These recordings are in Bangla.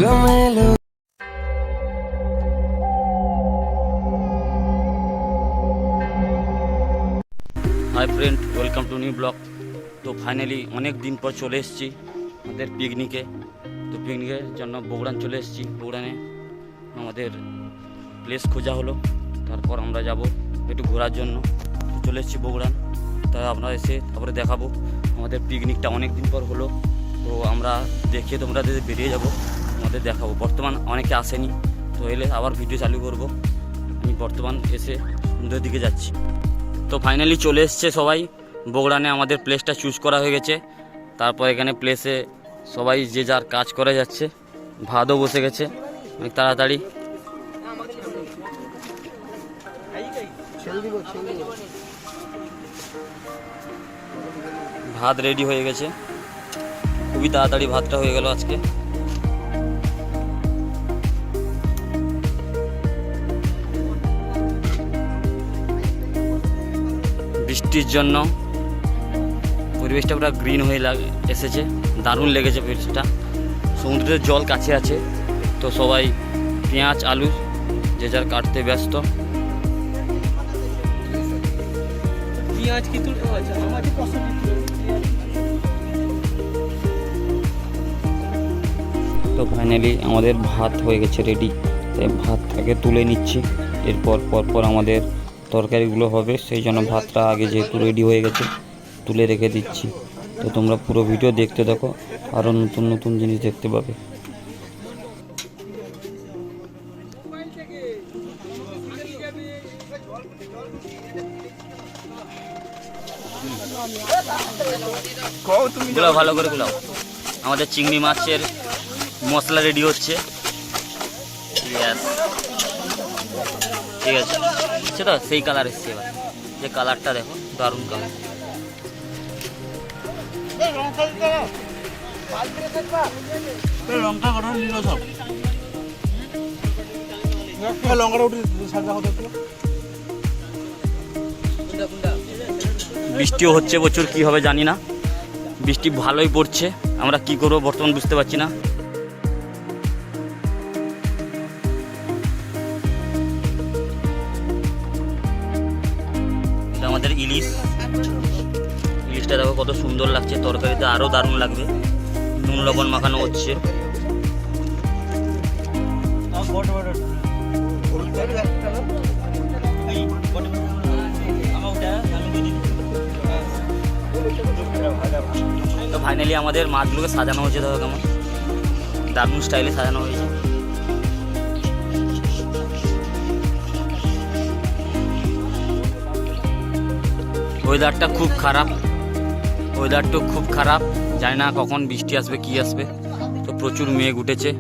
এলোমেলো। Hi friend, welcome to new blog. তো ফাইনালি অনেক দিন পর চলে এসেছি আমাদের পিকনিকে। তো পিকনিকের জন্য বগুড়ান চলে এসেছি। বগুড়ানে আমাদের প্লেস খোঁজা হলো, তারপর আমরা যাব একটু ঘোরার জন্য। তো চলে এসেছি বগুড়ান, তাই আপনারা এসে তারপরে দেখাবো আমাদের পিকনিকটা অনেক দিন পর হলো। তো আমরা দেখিয়ে তোমরা বেরিয়ে যাব, আমাদের দেখাবো। বর্তমান অনেকে আসেনি, তো এলে আবার ভিডিও চালু করব। আমি বর্তমান এসে সমুদ্রের দিকে যাচ্ছি। তো ফাইনালি চলে এসছে সবাই বগুড়ানে। আমাদের প্লেসটা চুজ করা হয়ে গেছে। তারপর এখানে প্লেসে সবাই যে যার কাজ করে যাচ্ছে। ভাতও বসে গেছে অনেক তাড়াতাড়ি। ভাত রেডি হয়ে গেছে, খুবই তাড়াতাড়ি ভাতটা হয়ে গেল আজকে। বৃষ্টির জন্য পরিবেশটা পুরো গ্রিন হয়ে এসেছে, দারুণ লেগেছে পরিবেশটা। সমুদ্রের জল কাছে আছে, তো সবাই পেঁয়াজ আলু যে যার কাটতে ব্যস্ত। তো ফাইনালি আমাদের ভাত হয়ে গেছে রেডি, তাই ভাতটাকে তুলে নিচ্ছি। এরপর পরপর আমাদের তরকারিগুলো হবে, সেই জন্য ভাতটা আগে যেহেতু রেডি হয়ে গেছে তুলে রেখে দিচ্ছি। তো তোমরা পুরো ভিডিও দেখতে থাকো, আরও নতুন নতুন জিনিস দেখতে পাবে। গুলাও ভালো করে গুলাও। আমাদের চিংড়ি মাছের মশলা রেডি হচ্ছে। ঠিক আছে, সেটা সেই কালার এসছে। এবার যে কালারটা দেখো, দারুণ কালার। বৃষ্টিও হচ্ছে প্রচুর, কি হবে জানি না। বৃষ্টি ভালোই পড়ছে, আমরা কি করবো বর্তমান বুঝতে পারছি না। আমাদের ইলিশটা দেখো কত সুন্দর লাগছে, তরকারিতে আরো দারুণ লাগবে। নুন লবণ মাখানো হচ্ছে। তো ফাইনালি আমাদের মাছগুলোকে সাজানো হয়েছে, দেখো কেমন দারুণ স্টাইলে সাজানো হয়েছে। ওয়েদারটা খুব খারাপ, জানি না কখন বৃষ্টি আসবে কি আসবে। তো প্রচুর মেঘ উঠেছে,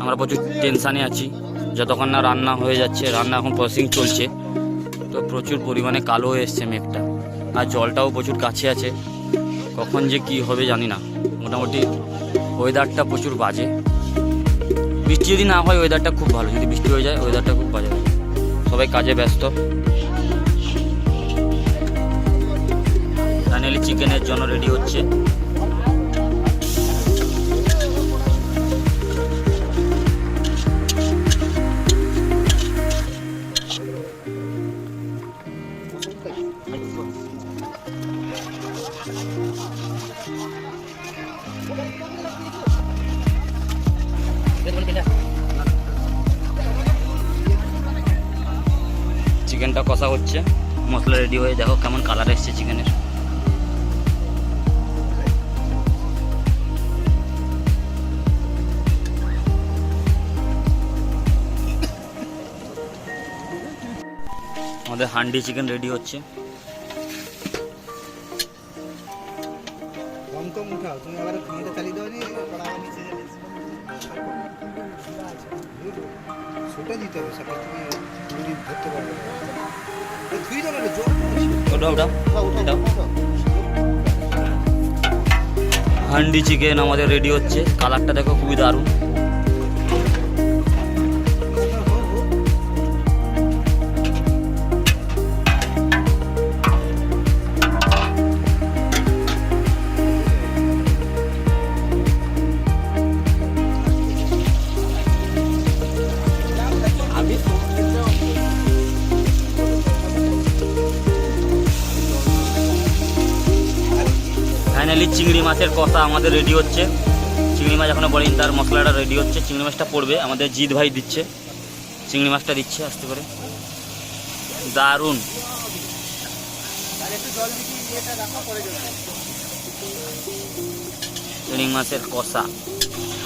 আমরা প্রচুর টেনশানে আছি যতক্ষণ না রান্না হয়ে যাচ্ছে। রান্না এখন প্রসেসিং চলছে, তো প্রচুর পরিমাণে কালো হয়ে এসছে মেঘটা, আর জলটাও প্রচুর কাছে আছে। কখন যে কি হবে জানি না। মোটামুটি ওয়েদারটা প্রচুর বাজে। বৃষ্টি যদি না হয় ওয়েদারটা খুব ভালো, যদি বৃষ্টি হয়ে যায় ওয়েদারটা খুব বাজে। সবাই কাজে ব্যস্ত। ফাইনালি চিকেনের জন্য রেডি হচ্ছে। চিকেনটা কষা হচ্ছে, মশলা রেডি হয়ে দেখো কেমন কালার এসছে চিকেনের। আমাদের হান্ডি চিকেন রেডি হচ্ছে। হান্ডি চিকেন আমাদের রেডি হচ্ছে, কালারটা দেখো খুবই দারুণ। চিংড়ি মাছের কষা আমাদের রেডি হচ্ছে। চিংড়ি মাছ এখনো পড়েনি, তার মশলাটা রেডি হচ্ছে। চিংড়ি মাছটা পড়বে, আমাদের জিৎ ভাই দিচ্ছে, চিংড়ি মাছটা দিচ্ছে আস্তে করে। দারুণ। চিংড়ি মাছের কষা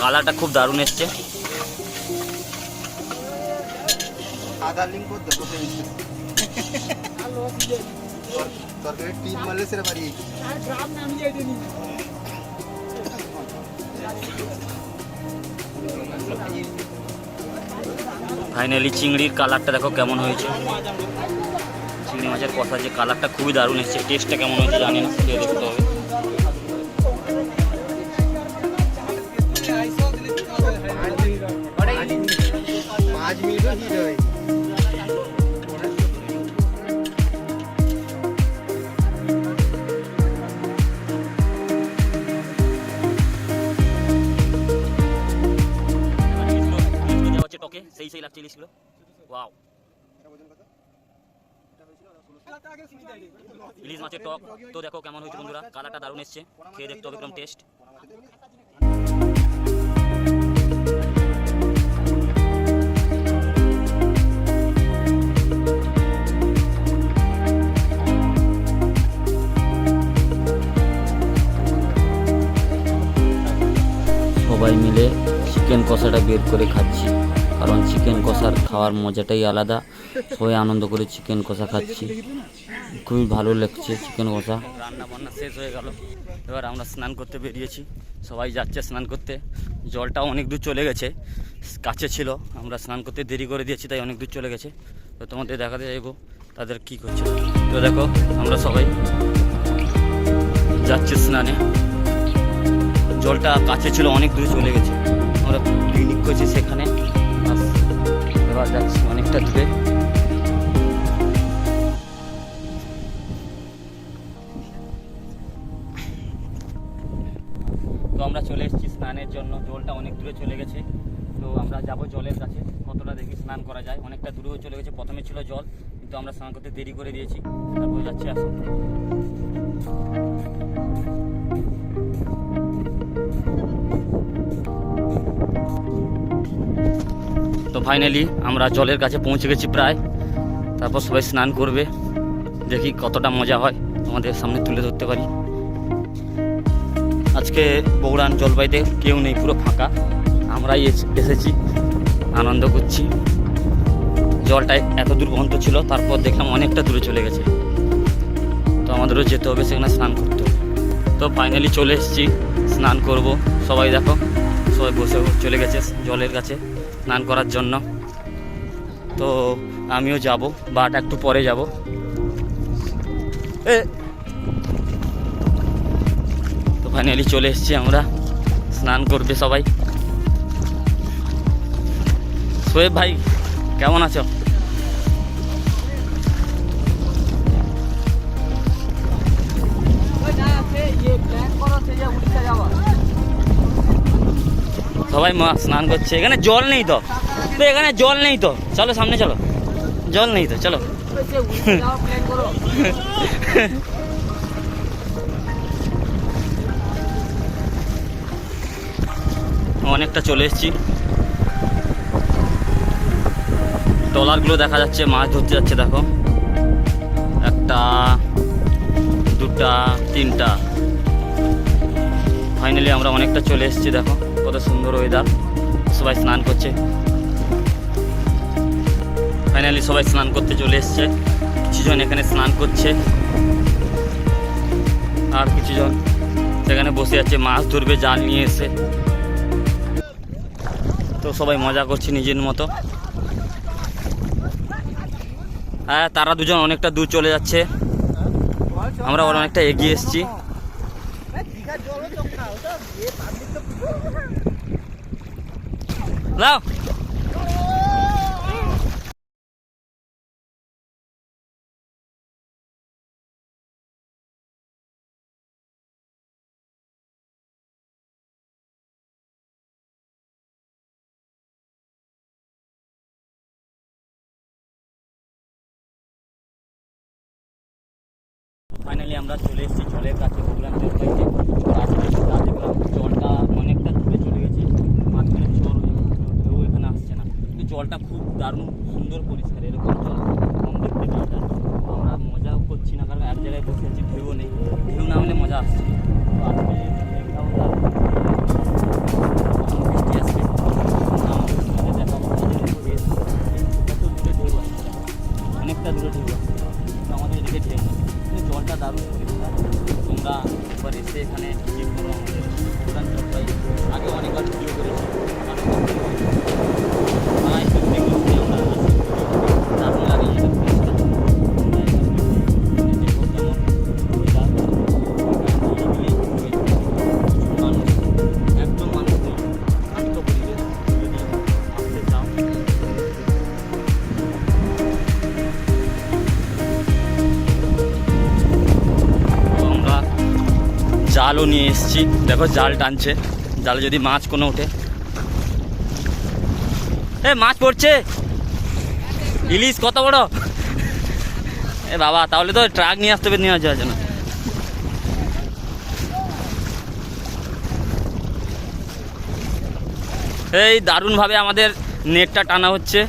কালারটা খুব দারুণ এসছে। ফাইনালি চিংড়ির কালারটা দেখো কেমন হয়েছে। চিংড়ি মাছের কষা যে কালারটা খুবই দারুণ এসছে। টেস্টটা কেমন হয়েছে জানি না, খেয়ে দেখতে হবে। সেই সেই লাগছে ইলিশগুলো। ওয়াও, ইলিশ মাছের টক তো দেখো কেমন হয়েছে বন্ধুরা। কালারটা দারুণ এসছে, খেয়ে দেখতে হবে একদম টেস্ট। সবাই মিলে চিকেন কষাটা বের করে খাচ্ছি, কারণ চিকেন কষার খাওয়ার মজাটাই আলাদা। সবাই আনন্দ করে চিকেন কষা খাচ্ছি, খুবই ভালো লাগছে চিকেন কষা। রান্না বান্না শেষ হয়ে গেল, এবার আমরা স্নান করতে বেরিয়েছি। সবাই যাচ্ছে স্নান করতে। জলটাও অনেক দূর চলে গেছে, কাছে ছিল, আমরা স্নান করতে দেরি করে দিয়েছি তাই অনেক দূর চলে গেছে। তো তোমাদের দেখাতে যাইবো তাদের কী করছে। তো দেখো আমরা সবাই যাচ্ছি স্নানে। জলটা কাছে ছিল, অনেক দূরে চলে গেছে। আমরা পিকনিক করছি সেখানে, এবার যাচ্ছি অনেকটা দূরে। তো আমরা চলে এসেছি স্নানের জন্য। জলটা অনেক দূরে চলে গেছে, তো আমরা যাব জলের কাছে। কতটা দেখি স্নান করা যায়, অনেকটা দূরেও চলে গেছে। প্রথমে ছিল জল, কিন্তু আমরা স্নান করতে দেরি করে দিয়েছি। তারপর যাচ্ছি, আসো। তো ফাইনালি আমরা জলের কাছে পৌঁছে গেছি প্রায়। তারপর সবাই স্নান করবে, দেখি কতটা মজা হয় তোমাদের সামনে তুলে ধরতে পারি। আজকে বগুড়ান জলপাইতে কেউ নেই, পুরো ফাঁকা। আমরাই এসেছি, আনন্দ করছি। জলটা এত দূর পর্যন্ত ছিল, তারপর দেখলাম অনেকটা দূরে চলে গেছে। তো আমাদেরও যেতে হবে সেখানে স্নান করতে হবে। তো ফাইনালি চলে এসেছি, স্নান করব। সবাই দেখো, সবাই বসে চলে গেছে জলের কাছে স্নান করার জন্য। তো আমিও যাব, বাট একটু পরে যাব। তো ফাইনালি চলে এসেছি আমরা, স্নান করবে সবাই। সোয়েব ভাই কেমন আছো? সবাই স্নান করছে, এখানে জল নেই তো। এখানে জল নেই তো, চলো সামনে চলো। জল নেই তো, চলো। অনেকটা চলে এসেছি। ট্রলারগুলো দেখা যাচ্ছে, মাছ ধরতে যাচ্ছে। দেখো, একটা, দুটা, তিনটা। ফাইনালি আমরা অনেকটা চলে এসেছি। দেখো কত সুন্দর ওয়েদার, সবাই স্নান করছে। ফাইনালি সবাই স্নান করতে চলে এসছে। কিছুজন এখানে স্নান করছে, আর কিছুজন সেখানে বসে আছে, মাছ ধরবে জাল নিয়ে এসে। তো সবাই মজা করছে নিজের মতো। হ্যাঁ, তারা দুজন অনেকটা দূর চলে যাচ্ছে, আমরা অনেকটা এগিয়ে এসেছি। লাও ফাইনালি আমরা চলে এসেছি জলের কাছে, বগুড়ান জলপাইতে। আজকে যা দেখলাম জলটা অনেকটা দূরে চলে গেছে, মাঝখানে চর ঢেউ এখানে আসছে না, কিন্তু জলটা খুব দারুণ সুন্দর পরিষ্কার। এরকম জল কম দেখতে পাওয়া যায়। তো আমরা মজাও করছি না, কারণ এক জায়গায় বসে আছি, ঢেউ নেই, ঢেউ না হলে মজা আসছে। তো আজকে মেঘটাও দারুণ, বৃষ্টি আসছে। দেখাবো কত দূরে ঢেউ আসছে, অনেকটা দূরে ঢেউ আসছে, তো আমাদের এদিকে ঢেউ নেই, কিন্তু জলটা দারুণ পরিষ্কার। তোমরা একবার এসে এখানে চেক করো আমাদের বগুড়ান জলপাই। আগে অনেকবার ভিডিও করেছি, আমরা দারুণ লাগে এদের প্লেসটা। তোমরা এখানে দেখো কেমন ওয়েদার, মানুষ একদম মানুষ নেই, শান্ত পরিবেশ। যদি আসতে চাও আমরা জালও নিয়ে এসেছি, দেখো জাল টানছে, জালে যদি মাছ কোনো ওঠে। মাছ পড়ছে, ইলিশ কত বড়! বাবা, তাহলে তো ট্রাক নিয়ে আসতে হবে, নিয়ে যাওয়ার জন্য। এই দারুণভাবে আমাদের নেটটা টানা হচ্ছে,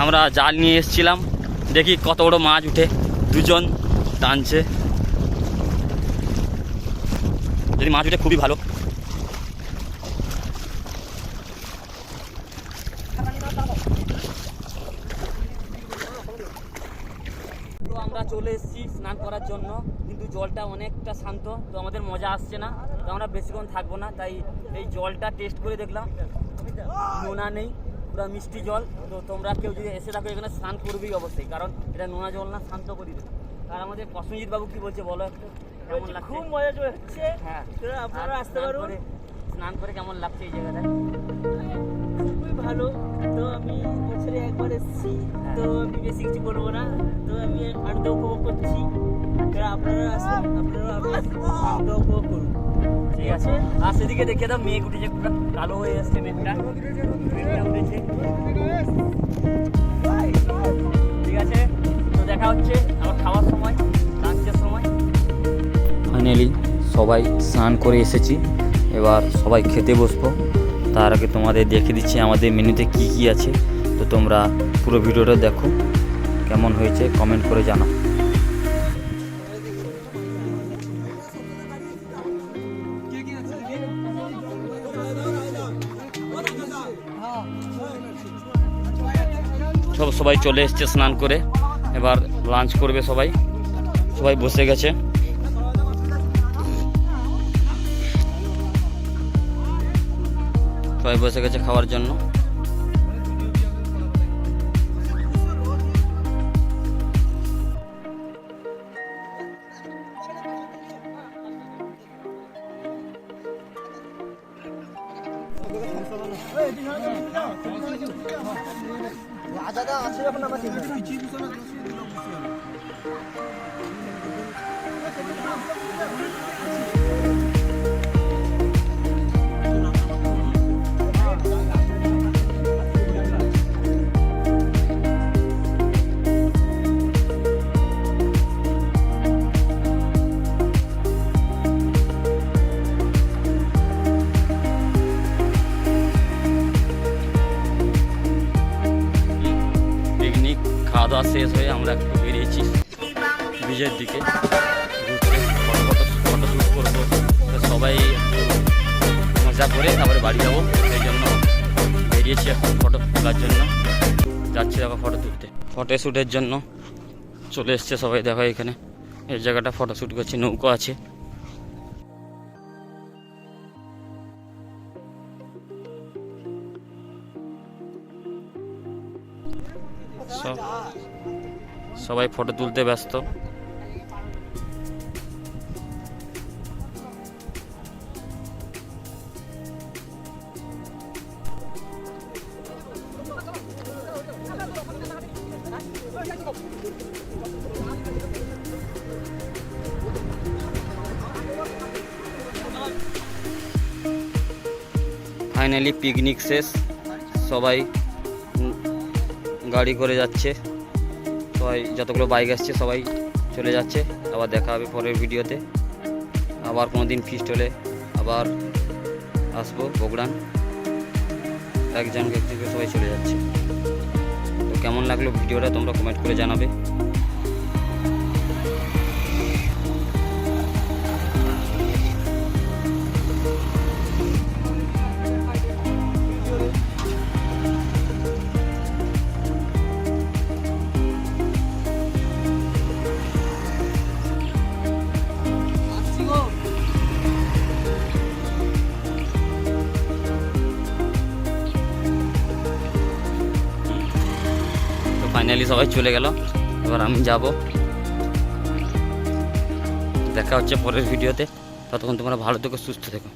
আমরা জাল নিয়ে এসেছিলাম, দেখি কত বড় মাছ উঠে। দুজন টানছে, যদি মাছ উঠে খুবই ভালো। তো আমরা চলে এসেছি স্নান করার জন্য, কিন্তু জলটা অনেকটা শান্ত, তো আমাদের মজা আসছে না, তো আমরা বেশিক্ষণ থাকবো না। তাই এই জলটা টেস্ট করে দেখলাম, নোনা নেই, পুরো মিষ্টি জল। তো তোমরা কেউ যদি এসে থাকো এখানে স্নান করবেই অবশ্যই, কারণ এটা নোনা জল না, শান্ত পরিবেশ। আর আমাদের প্রসেনজিৎ বাবু কি বলছে বলো একটু, কেমন লাগছে? খুব মজা হচ্ছে। হ্যাঁ, আপনারা আসতে পারুন। স্নান করে কেমন লাগছে এই জায়গাটা? খুবই ভালো। তো আমি বছরে একবার এসেছি, তো আমি বেশি কিছু বলবো না, তো আমি আনন্দ উপভোগ করছি। আপনারা আসুন, আপনারা আনন্দ উপভোগ করুন। ঠিক আছে, আর সেদিকে দেখে দাও মেঘ উঠেছে, পুরো কালো হয়ে আসছে মেঘটা, মেঘটা উঠেছে। ঠিক আছে, তো দেখা হচ্ছে আবার খাওয়ার সময়, লাঞ্চের সময়। ফাইনালি সবাই স্নান করে এসেছি, এবার সবাই খেতে বসবো। তার আগে তোমাদের দেখে দিচ্ছি আমাদের মেনুতে কি কি আছে। তো তোমরা পুরো ভিডিওটা দেখো, কেমন হয়েছে কমেন্ট করে জানাও। সবাই চলে এসছে স্নান করে, এবার লাঞ্চ করবে। সবাই সবাই বসে গেছে। সবাই বসে গেছে খাওয়ার জন্য। পিকনিক খাওয়া দাওয়া শেষ হয়ে আমরা একটু বেরিয়েছি ব্রিজের দিকে ঘুরতে, ফটো শ্যুট করবো। তো সবাই একটু মজা করে তারপরে বাড়ি যাবো, সেই জন্য বেরিয়েছি এখন ফটো তোলার জন্য। যাচ্ছি দেখো ফটো তুলতে, ফটো শ্যুটের জন্য চলে এসছে সবাই। দেখো এখানে এই জায়গাটা ফটো শ্যুট করছি, নৌকো আছে। সবাই ফটো তুলতে ব্যস্ত। ফাইনালি পিকনিক শেষ, সবাই গাড়ি করে যাচ্ছে, সবাই যতগুলো বাইক আসছে সবাই চলে যাচ্ছে। আবার দেখা হবে পরের ভিডিওতে। আবার কোনো দিন ফিস্ট হলে আবার আসবো বগুড়ান। একজনকে সবাই চলে যাচ্ছে। তো কেমন লাগলো ভিডিওটা তোমরা কমেন্ট করে জানাবে। ফাইনালি সবাই চলে গেল, এবার আমি যাব। দেখা হচ্ছে পরের ভিডিওতে। ততক্ষণ তোমরা ভালো থেকো, সুস্থ থেকো।